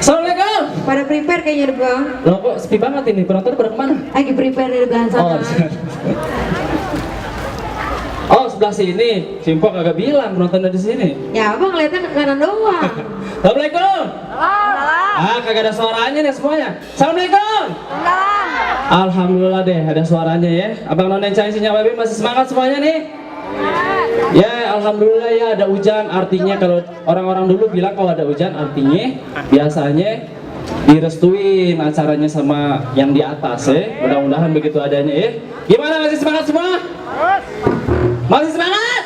Assalamualaikum. Pada prepare kayaknya di bawah. Loh kok sepi banget ini, penonton pada kemana? Lagi prepare dari belakang sana. Oh sebelah sini, Simpok agak bilang penonton di sini. Ya abang ngeliatnya ke kanan doang. Assalamualaikum. Kagak ada suaranya nih semuanya. Assalamualaikum. Alhamdulillah deh ada suaranya ya. Abang Nona Cahisinya Babe masih semangat semuanya nih. Ya alhamdulillah ya ada hujan. Artinya kalau orang-orang dulu bilang kalau ada hujan artinya biasanya direstuin acaranya sama yang di atas ya. Mudah-mudahan begitu adanya ya. Gimana masih semangat semua? Masih semangat?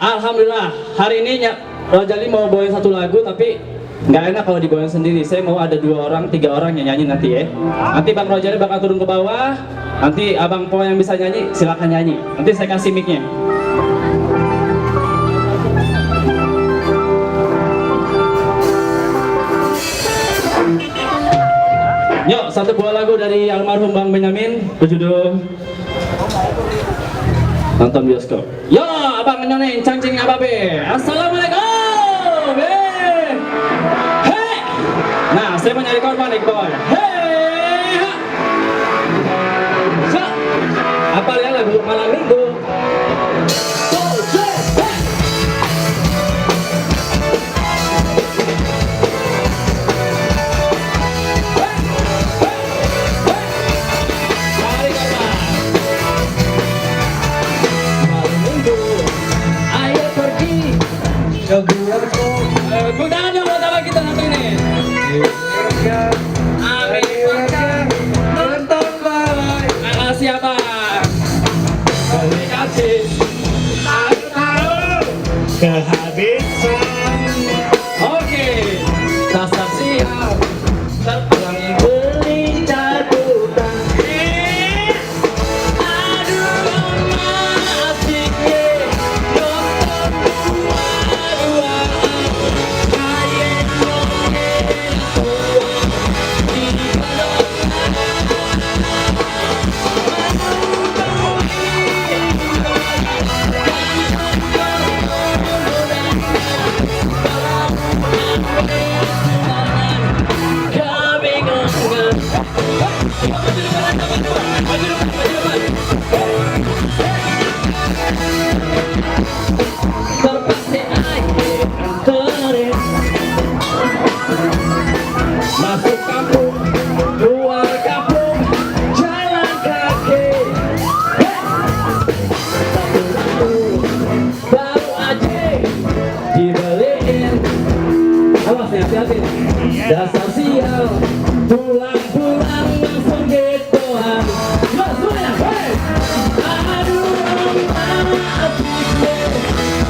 Alhamdulillah hari ini Rojali mau bawain satu lagu tapi nggak enak kalau dibawain sendiri. Saya mau ada 2 orang, 3 orang yang nyanyi nanti ya. Nanti Bang Rojali bakal turun ke bawah. Nanti Abang Po yang bisa nyanyi silakan nyanyi. Nanti saya kasih mic-nya. Yuk, satu buah lagu dari almarhum Bang Benyamin berjudul Nonton Bioskop. Yo, Abang Nyoning, cangcing ababe. Assalamualaikum. Hei. Nah, saya mau nyari korban nih ke bawah. Hei. So, apa ya lagu malam minggu? Bukan ada buat apa kita satu ini. Amin. Nonton balai. Makasih abang. Beli kasih. Aku tahu kehabisan. Oke. Dasar siap. Terpulang beli cabutan. Masuk kampung, keluar kampung, jalan kaki. Satu-satu baru aja dibeliin. Awas nih, hati-hati. Dasar sial, pulang-pulang langsung gituan. Yuk semuanya, hei! Aduh, asiknya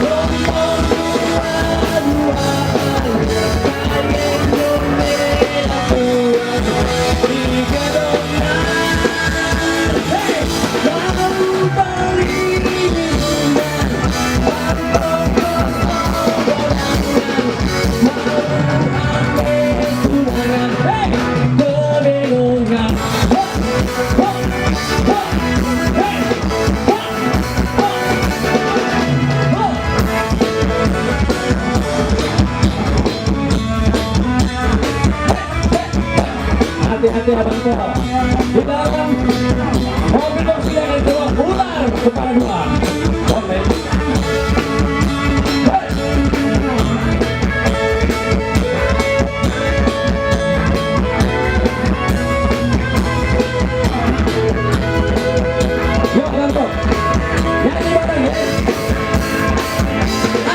nonton dua-duaan. Kayak jomela tuan, tiga dolar. Hei! Baru beli minuman, baru kosong godangan. Mau ambil tunangan, hei! Kebingungan. Hop, hop, hop, hei! Hop, hop, hop. Hati-hati abang Po. Di dalam mobil box yang itu putar kepala 2. Oke. Yuk abang Po. Nyanyi bareng ya.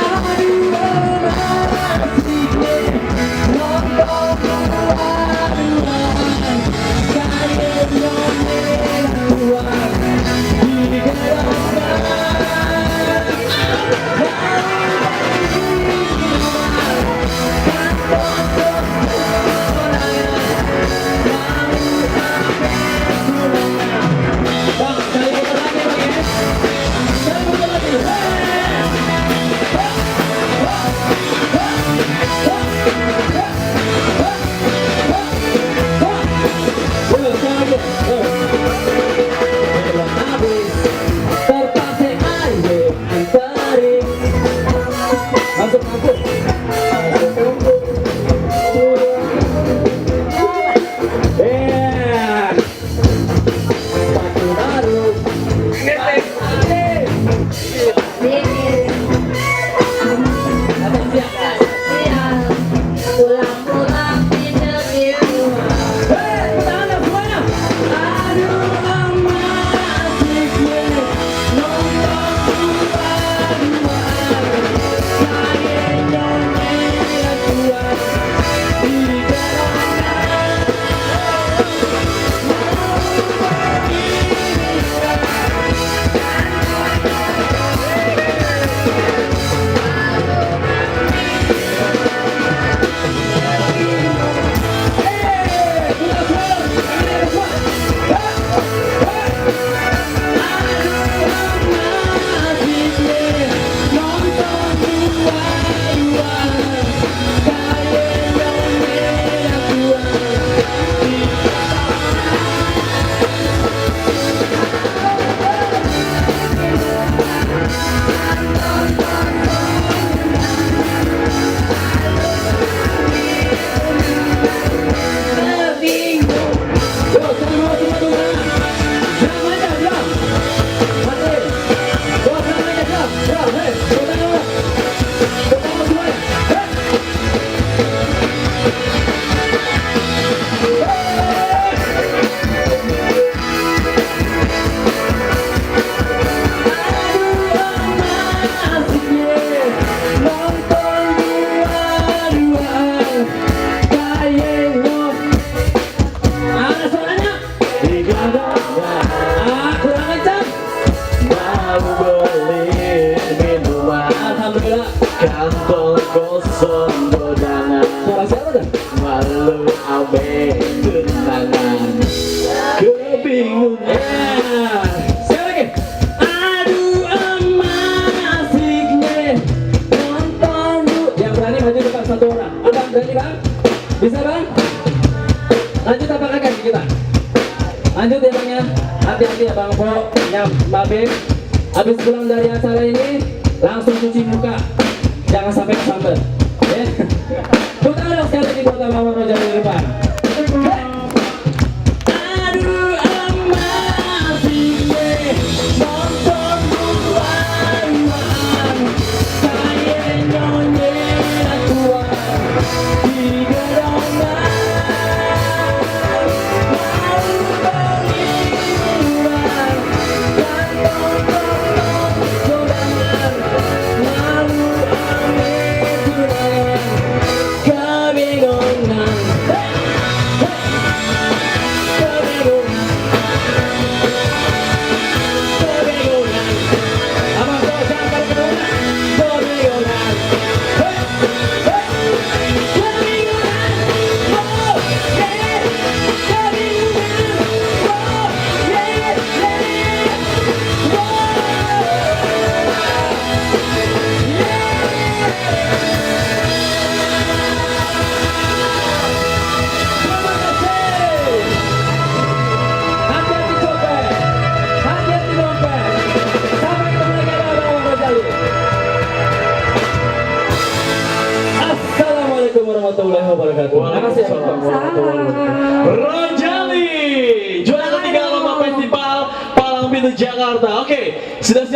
Aduh, asiknya nonton dua-duaan. Kayak jomela tuan, tiga dolar. kayaknya. Ada suaranya? Kurang kencang. Mau beli minuman, Alhamdulillah. kantong kosong godangan, Suara siapa dah? malu abe genangan, kebingungan. Ya. Sekali lagi. Aduh aman asiknya nonton dulu. Yang berani maju depan satu orang. Abang berani bang? Bisa bang? Lanjut apa kagak kita? Lanjut ya bang ya. Hati-hati ya bang Po, nyam, Mbak Beb. Habis pulang dari acara ini langsung cuci muka. Jangan sampai kesambar. Ya. Putar dong sekali lagi buat Abang Roja di depan. Aduh aman asiknya nonton duaan-duaan kayak nyonya tua di gedongan. Hati-hati copet, hati-hati dompet. Sampai ketemu lagi Abang Rojali. Assalamualaikum warahmatullahi wabarakatuh. Terima kasih. Rojali, juara ketiga lomba festival Palang Pintu Jakarta. Oke, sudah siap.